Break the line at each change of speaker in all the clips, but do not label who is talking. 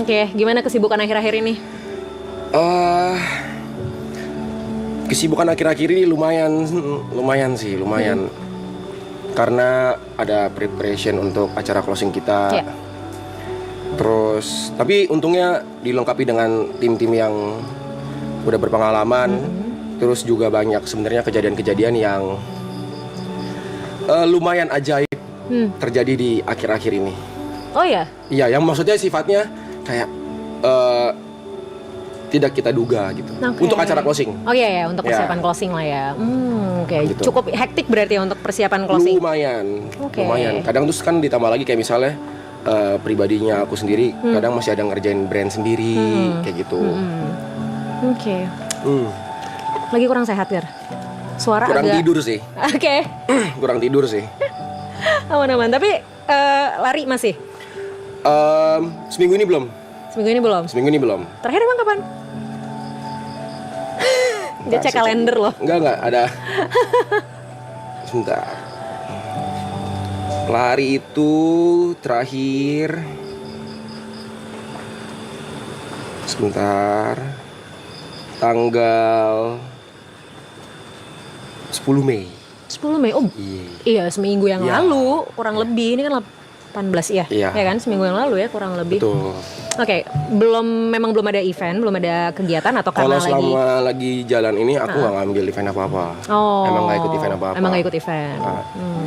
Oke, gimana kesibukan akhir-akhir ini?
eh Kesibukan akhir-akhir ini lumayan sih, karena ada preparation untuk acara closing kita.
Ya.
Terus, tapi untungnya dilengkapi dengan tim-tim yang udah berpengalaman. Terus juga banyak sebenarnya kejadian-kejadian yang lumayan ajaib terjadi di akhir-akhir ini.
Oh ya?
Iya, yang maksudnya sifatnya kayak tidak kita duga gitu.
Oke.
Untuk acara closing.
Oh iya ya, untuk
Ya.
persiapan closing lah ya. Oke.
Gitu.
Cukup hektik berarti ya untuk persiapan closing.
Lumayan.
Oke.
Kadang terus kan ditambah lagi kayak misalnya pribadinya aku sendiri, kadang masih ada ngerjain brand sendiri kayak gitu.
Oke.
Hmm.
Lagi kurang sehat, Gar? Suara
Kurang
agak...
tidur sih.
Oke.
Kurang tidur sih.
Aman-aman. Tapi lari masih?
Seminggu ini belum.
Seminggu ini belum? Terakhir emang kapan? Dia cek kalender loh.
Enggak ada. Sebentar. Lari itu terakhir. Sebentar. Tanggal 10 Mei.
10 Mei. Oh, iya seminggu yang
Iya.
lalu kurang lebih. Ini kan 18 ya?
Iya.
Ya kan? Seminggu yang lalu ya kurang lebih.
Betul.
Oke, memang belum ada event, belum ada kegiatan atau
Kalau
karena
selama lagi jalan ini aku nggak ngambil event apa-apa.
Oh.
Emang nggak ikut event apa-apa.
Emang nggak ikut event.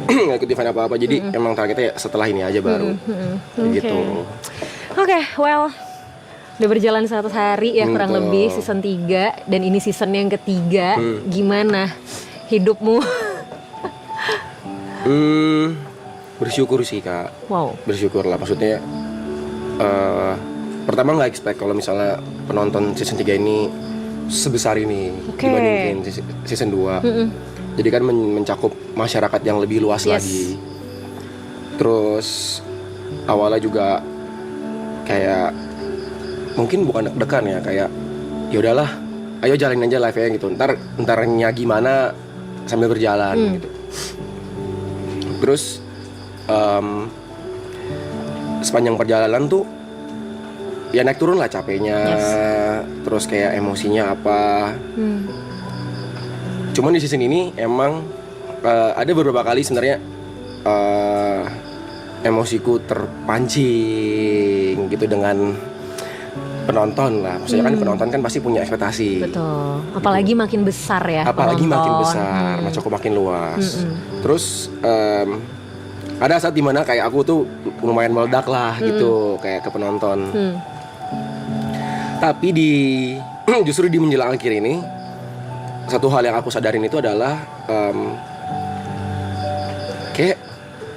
Nggak ikut event apa-apa. Jadi emang targetnya setelah ini aja baru. Gitu.
Oke, well, udah berjalan 100 hari ya kurang
Betul.
lebih season 3 dan ini season yang ketiga. Gimana hidupmu?
Bersyukur sih Kak.
Wow.
Bersyukur lah, maksudnya pertama nggak expect kalau misalnya penonton season 3 ini sebesar ini
Oke.
dibandingin season 2. Jadi kan mencakup masyarakat yang lebih luas
Yes.
lagi. Terus awalnya juga kayak mungkin bukan deg-degan ya, kayak ya udahlah, ayo jalanin aja live-nya gitu. Entarnya gimana sambil berjalan gitu. Terus sepanjang perjalanan tuh ya naik turun lah capeknya.
Yes.
Terus kayak emosinya apa. Cuman di season ini emang ada beberapa kali sebenarnya emosiku terpancing gitu dengan penonton lah. Maksudnya kan penonton kan pasti punya ekspektasi.
Betul. Apalagi makin besar ya.
Apalagi
penonton.
makin besar, macakup makin luas. Terus ada saat dimana kayak aku tuh lumayan meledak lah gitu kayak ke penonton. Tapi justru di menjelang akhir ini, satu hal yang aku sadarin itu adalah kayak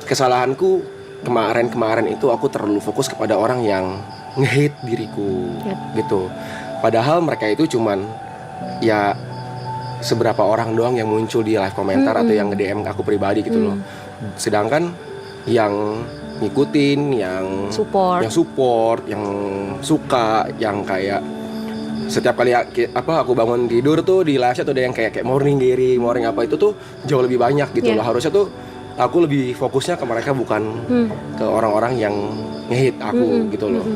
kesalahanku kemarin itu aku terlalu fokus kepada orang yang nge-hate diriku gitu. Padahal mereka itu cuman ya seberapa orang doang yang muncul di live komentar atau yang nge-DM aku pribadi gitu loh. Sedangkan yang ngikutin, yang support, yang suka, yang kayak setiap kali aku bangun tidur tuh di live tuh ada yang kayak morning Gary, morning apa itu tuh jauh lebih banyak gitu loh. Harusnya tuh aku lebih fokusnya ke mereka bukan ke orang-orang yang nge-hate aku gitu loh.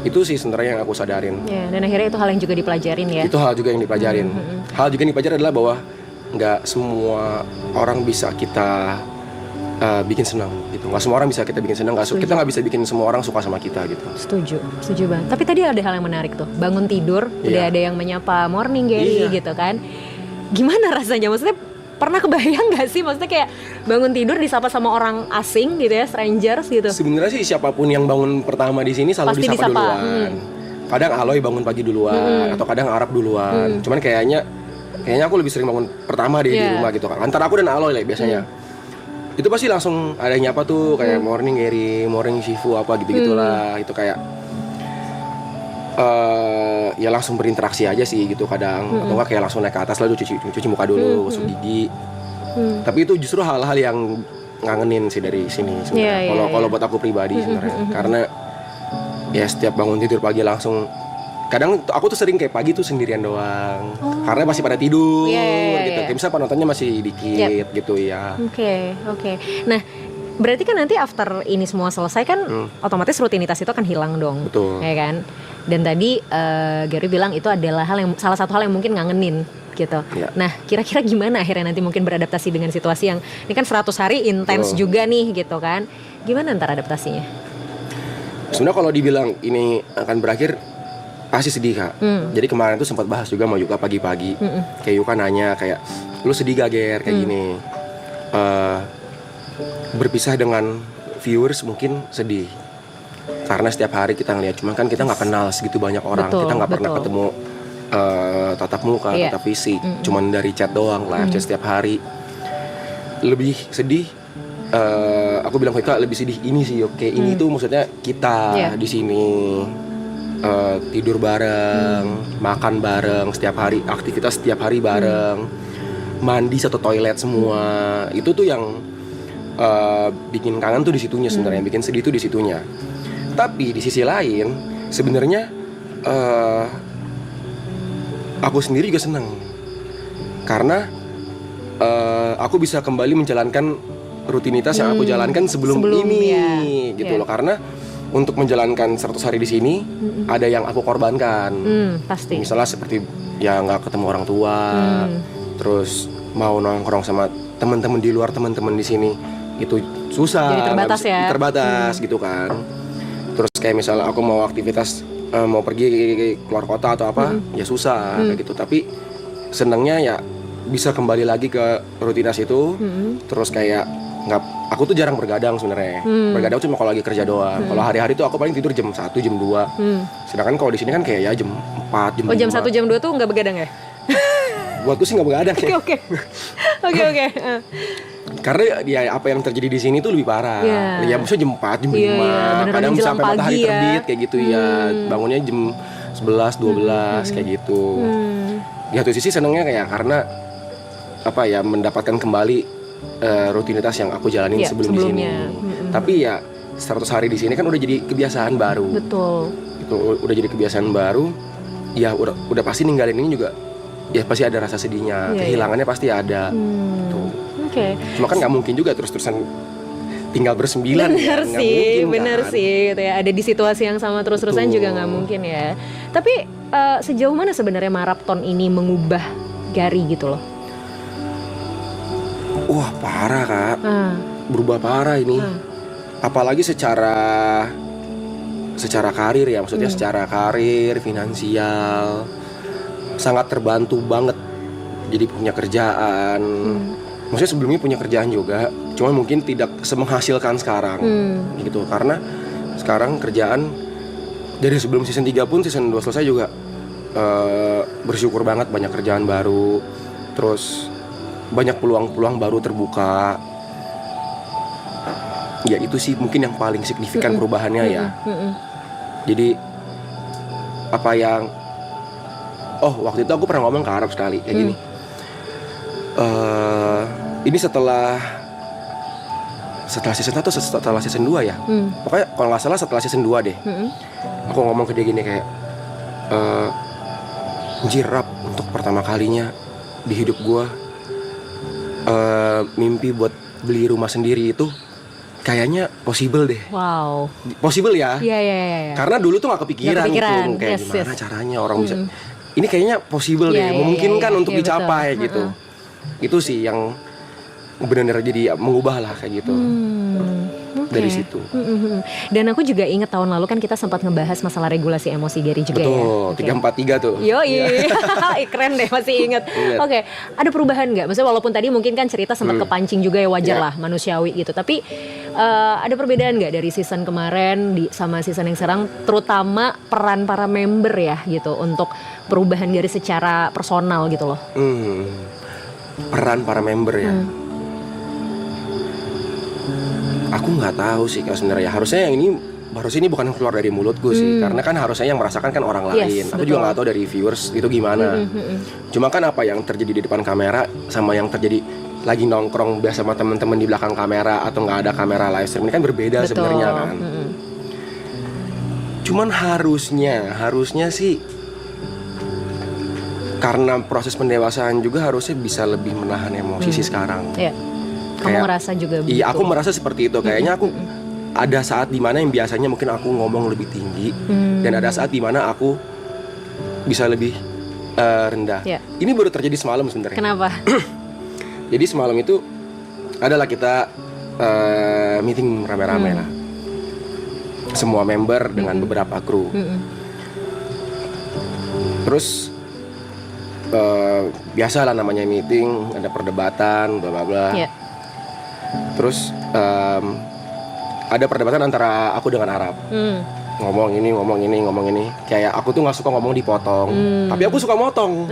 Itu sih sebenarnya yang aku sadarin.
Ya, dan akhirnya itu hal yang juga dipelajarin ya.
Itu hal juga yang dipelajarin. Hal juga yang dipelajarin adalah bahwa nggak semua orang bisa kita bikin senang gitu. Nggak semua orang bisa kita bikin senang. Kita nggak bisa bikin semua orang suka sama kita gitu.
Setuju banget. Tapi tadi ada hal yang menarik tuh. Bangun tidur, udah ada yang menyapa morning Gary gitu kan. Gimana rasanya? Maksudnya pernah kebayang nggak sih? Maksudnya kayak bangun tidur disapa sama orang asing gitu ya, strangers gitu.
Sebenarnya sih siapapun yang bangun pertama di sini selalu
Pasti
disapa
disapa.
duluan. Kadang Aloy bangun pagi duluan atau kadang Arab duluan. Cuman kayaknya aku lebih sering bangun pertama di rumah gitu kan. Antara aku dan Aloy lah biasanya. Itu pasti langsung ada yang nyapa tuh kayak morning Gary, morning Shifu apa gitu-gitulah. Itu kayak ya langsung berinteraksi aja sih gitu kadang. Atau enggak kayak langsung naik ke atas lalu cuci muka dulu, gosok gigi. Tapi itu justru hal-hal yang ngangenin sih dari sini sebenarnya. Kalau buat aku pribadi sebenarnya. Karena ya setiap bangun tidur pagi langsung, kadang aku tuh sering kayak pagi tuh sendirian doang. Karena masih pada tidur gitu. Kayak misalnya penontonnya masih dikit gitu ya.
Oke. Nah, Berarti kan nanti after ini semua selesai kan otomatis rutinitas itu akan hilang dong.
Betul.
Ya kan? Dan tadi Gary bilang itu adalah salah satu hal yang mungkin ngangenin gitu.
Ya.
Nah, kira-kira gimana akhirnya nanti mungkin beradaptasi dengan situasi yang ini kan 100 hari intens juga nih gitu kan. Gimana ntar adaptasinya?
Sebenarnya kalau dibilang ini akan berakhir pasti sedih Kak. Jadi kemarin tuh sempat bahas juga sama Yuka pagi-pagi. Kayak Yuka nanya kayak, lu sedih gak Ger kayak gini? Berpisah dengan viewers mungkin sedih karena setiap hari kita ngeliat, cuman kan kita nggak kenal segitu banyak orang. Kita nggak pernah ketemu tatap muka, tatap fisik, cuman dari chat doang, live chat setiap hari. Lebih sedih, aku bilang ke Yuka lebih sedih ini sih, oke. Ini tuh maksudnya kita di sini tidur bareng, makan bareng setiap hari, aktivitas setiap hari bareng, mandi satu toilet semua. Itu tuh yang bikin kangen tuh di situnya sebenarnya, bikin sedih tuh di situnya. Tapi di sisi lain sebenarnya aku sendiri juga senang karena aku bisa kembali menjalankan rutinitas yang aku jalankan sebelum ini gitu loh. Karena untuk menjalankan 100 hari di sini ada yang aku korbankan.
Pasti.
Misalnya seperti ya nggak ketemu orang tua, terus mau nongkrong sama teman-teman di luar, teman-teman di sini itu susah.
Jadi terbatas ya.
Terbatas gitu kan. Terus kayak misalnya aku mau aktivitas mau pergi keluar kota atau apa, ya susah kayak gitu. Tapi senangnya ya bisa kembali lagi ke rutinitas itu. Terus kayak aku tuh jarang bergadang sebenarnya. Bergadang cuma kalau lagi kerja doang. Kalau hari-hari tuh aku paling tidur jam 1, jam 2. Sedangkan kalau di sini kan kayak ya jam 4, jam 5.
Oh, jam 1, jam 2 tuh nggak begadang ya?
Buatku sih nggak begadang ya.
Oke.
Karena ya apa yang terjadi di sini tuh lebih parah. Ya maksudnya jam 4, jam 5. Kadang bisa sampai matahari terbit kayak gitu ya. Bangunnya jam 11, 12 kayak gitu. Di satu sisi senengnya kayak karena apa ya, mendapatkan kembali rutinitas yang aku jalanin sebelum di sini. Tapi ya 100 hari di sini kan udah jadi kebiasaan baru.
Betul.
Itu udah jadi kebiasaan baru. Ya udah pasti ninggalin ini juga. Ya pasti ada rasa sedihnya, kehilangannya pasti ada. Tuh. Cuma kan nggak mungkin juga terus-terusan tinggal bersembilan.
Bener sih gitu ya. Ada di situasi yang sama terus-terusan juga nggak mungkin ya. Tapi sejauh mana sebenarnya maraton ini mengubah Gary gitu loh?
Wah parah Kak, berubah parah ini. Apalagi secara karir ya, maksudnya secara karir, finansial sangat terbantu banget. Jadi punya kerjaan. Maksudnya sebelumnya punya kerjaan juga, cuma mungkin tidak semenghasilkan sekarang gitu. Karena sekarang kerjaan dari sebelum season 3 pun season 2 selesai juga bersyukur banget banyak kerjaan baru. Terus banyak peluang-peluang baru terbuka. Ya itu sih mungkin yang paling signifikan perubahannya ya. Jadi apa yang waktu itu aku pernah ngomong ke Arab sekali kayak gini. Ini setelah season 1 atau setelah season 2 ya. Pokoknya kalau nggak salah setelah season 2 deh. Aku ngomong ke dia gini kayak Rap, untuk pertama kalinya di hidup gue mimpi buat beli rumah sendiri itu kayaknya possible deh.
Wow.
Possible ya.
Iya.
Karena dulu tuh nggak kepikiran gitu, kayak gimana caranya orang bisa. Ini kayaknya possible deh, memungkinkan untuk dicapai gitu. Itu sih yang benar-benar jadi mengubah lah kayak gitu. Dari situ.
Dan aku juga ingat tahun lalu kan kita sempat ngebahas masalah regulasi emosi Gary juga.
Betul, 343 tuh.
Keren deh, masih ingat. Oke, ada perubahan nggak? Maksudnya walaupun tadi mungkin kan cerita sempat kepancing juga ya, wajar lah, manusiawi gitu. Tapi ada perbedaan nggak dari season kemarin sama season yang sekarang, terutama peran para member ya gitu, untuk perubahan Gary secara personal gitu loh.
Peran para member ya. Aku nggak tahu sih Kak sebenarnya. Harusnya ini bukan keluar dari mulutku sih, karena kan harusnya yang merasakan kan orang lain. Aku juga nggak tahu dari viewers itu gimana. Cuma kan apa yang terjadi di depan kamera sama yang terjadi lagi nongkrong biasa sama teman-teman di belakang kamera atau nggak ada kamera live stream ini kan berbeda sebenarnya kan. Cuman harusnya sih karena proses pendewasaan juga harusnya bisa lebih menahan emosi sih sekarang.
Kamu ngerasa juga begitu?
Iya, aku merasa seperti itu. Kayaknya aku ada saat dimana yang biasanya mungkin aku ngomong lebih tinggi, dan ada saat dimana aku bisa lebih rendah. Ini baru terjadi semalam sebenarnya.
Kenapa?
Jadi semalam itu adalah kita meeting rame-rame lah, semua member dengan beberapa kru. Terus biasa lah namanya meeting, ada perdebatan, bla bla bla. Terus ada perdebatan antara aku dengan Arab. Ngomong ini. Kayak aku tuh nggak suka ngomong dipotong, tapi aku suka motong.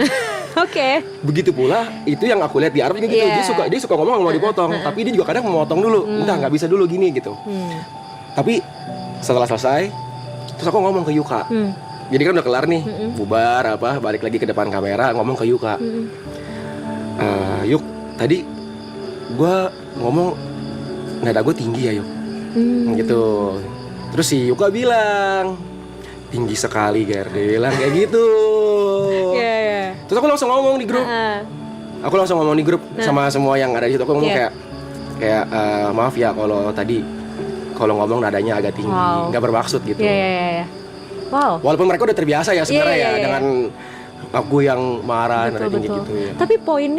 Oke.
Begitu pula itu yang aku lihat di Arab juga gitu. Dia suka ngomong mau dipotong, tapi dia juga kadang memotong dulu. Nggak bisa dulu gini gitu. Tapi setelah selesai, terus aku ngomong ke Yuka. Jadi kan udah kelar nih, bubar balik lagi ke depan kamera, ngomong ke Yuka. Yuk, tadi gue ngomong nada gue tinggi ya Yuk, gitu. Terus si Yuka bilang tinggi sekali Ger, dia bilang kayak gitu. Terus aku langsung ngomong di grup, sama semua yang ada di situ. Aku ngomong kayak maaf ya kalau ngomong nadanya agak tinggi, nggak bermaksud gitu.
Wow.
Walaupun mereka udah terbiasa ya sebenarnya dengan aku yang marah nada tinggi gitu ya.
Tapi poin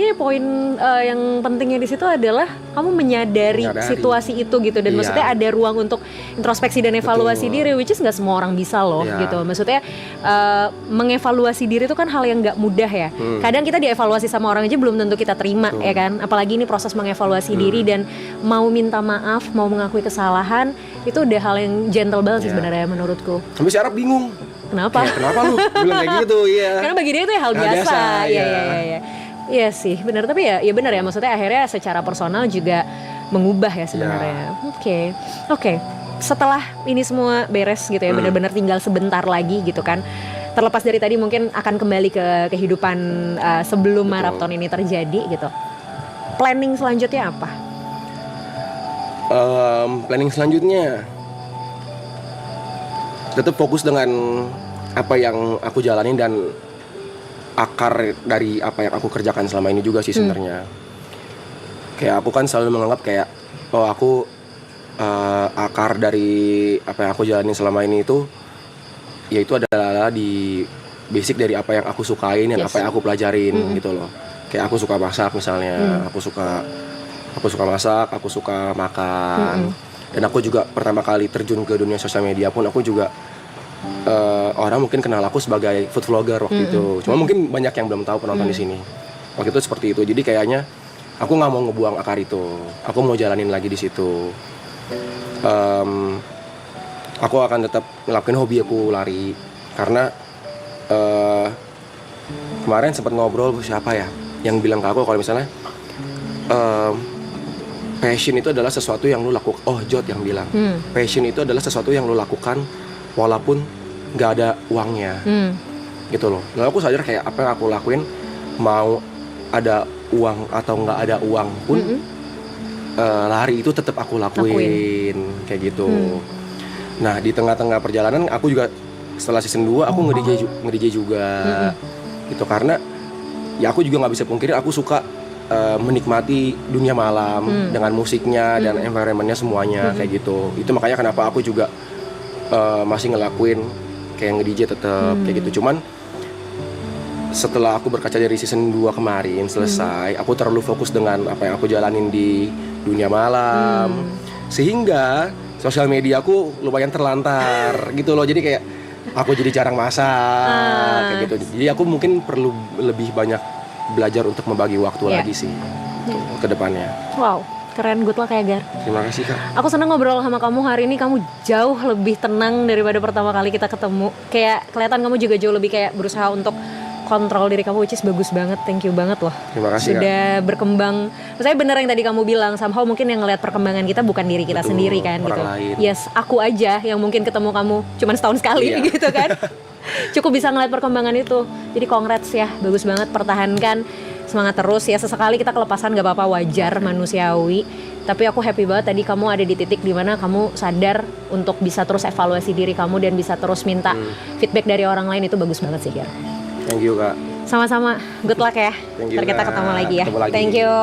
yang pentingnya di situ adalah kamu menyadari situasi itu gitu, dan maksudnya ada ruang untuk introspeksi dan evaluasi diri, which is nggak semua orang bisa loh gitu. Maksudnya mengevaluasi diri itu kan hal yang nggak mudah ya. Kadang kita dievaluasi sama orang aja belum tentu kita terima ya kan. Apalagi ini proses mengevaluasi diri dan mau minta maaf, mau mengakui kesalahan, itu udah hal yang gentle banget sih sebenarnya menurutku.
Sampai si Arab bingung.
Kenapa?
Kenapa lu bilang kayak gitu? Karena
bagi dia itu hal biasa. Iya sih, benar. Tapi ya benar ya. Maksudnya akhirnya secara personal juga mengubah ya sebenarnya. Oke. Setelah ini semua beres gitu ya, benar-benar tinggal sebentar lagi gitu kan. Terlepas dari tadi mungkin akan kembali ke kehidupan sebelum maraton ini terjadi gitu. Planning selanjutnya apa?
Planning selanjutnya tetap fokus dengan apa yang aku jalanin dan akar dari apa yang aku kerjakan selama ini juga sih sebenarnya. Kayak aku kan selalu menganggap kayak aku akar dari apa yang aku jalanin selama ini itu yaitu adalah di basic dari apa yang aku sukain dan apa yang aku pelajarin gitu loh. Kayak aku suka masak misalnya, aku suka masak, aku suka makan. Dan aku juga pertama kali terjun ke dunia sosial media pun aku juga orang mungkin kenal aku sebagai food vlogger waktu itu. Cuma mungkin banyak yang belum tahu penonton di sini. Waktu itu seperti itu. Jadi kayaknya aku nggak mau ngebuang akar itu. Aku mau jalanin lagi di situ. Aku akan tetap ngelakuin hobi aku lari karena kemarin sempat ngobrol siapa ya yang bilang ke aku kalau misalnya passion itu adalah sesuatu yang lu lakukan. Jod yang bilang passion itu adalah sesuatu yang lu lakukan walaupun nggak ada uangnya, gitu loh. Lalu aku sadar kayak apa yang aku lakuin, mau ada uang atau nggak ada uang pun lari itu tetap aku lakuin. Kayak gitu. Nah di tengah-tengah perjalanan aku juga setelah season 2 aku nge-DJ juga, gitu karena ya aku juga nggak bisa pungkiri aku suka menikmati dunia malam dengan musiknya dan environmentnya semuanya kayak gitu. Itu makanya kenapa aku juga masih ngelakuin kayak nge-DJ tetap kayak gitu. Cuman setelah aku berkaca dari season 2 kemarin selesai, aku terlalu fokus dengan apa yang aku jalanin di dunia malam sehingga sosial media aku lumayan terlantar gitu loh. Jadi kayak aku jadi jarang masak kayak gitu. Jadi aku mungkin perlu lebih banyak belajar untuk membagi waktu lagi sih ke depannya.
Wow, keren, good luck ya Gar.
Terima kasih Kak.
Aku senang ngobrol sama kamu hari ini. Kamu jauh lebih tenang daripada pertama kali kita ketemu. Kayak kelihatan kamu juga jauh lebih kayak berusaha untuk kontrol diri kamu, which is bagus banget. Thank you banget loh.
Terima kasih
sudah berkembang. Maksudnya bener yang tadi kamu bilang, somehow mungkin yang ngelihat perkembangan kita bukan diri kita sendiri kan gitu.
Lain.
Yes, aku aja yang mungkin ketemu kamu cuman setahun sekali gitu kan. Cukup bisa ngeliat perkembangan itu. Jadi congrats ya, bagus banget, pertahankan, semangat terus ya. Sesekali kita kelepasan gak apa-apa, wajar, manusiawi. Tapi aku happy banget tadi kamu ada di titik dimana kamu sadar untuk bisa terus evaluasi diri kamu dan bisa terus minta feedback dari orang lain. Itu bagus banget sih Gar.
Thank you Kak.
Sama-sama, good luck ya.
Thank you,
Ntar kita
Kak.
ketemu lagi ya.
Ketemu lagi.
Thank you.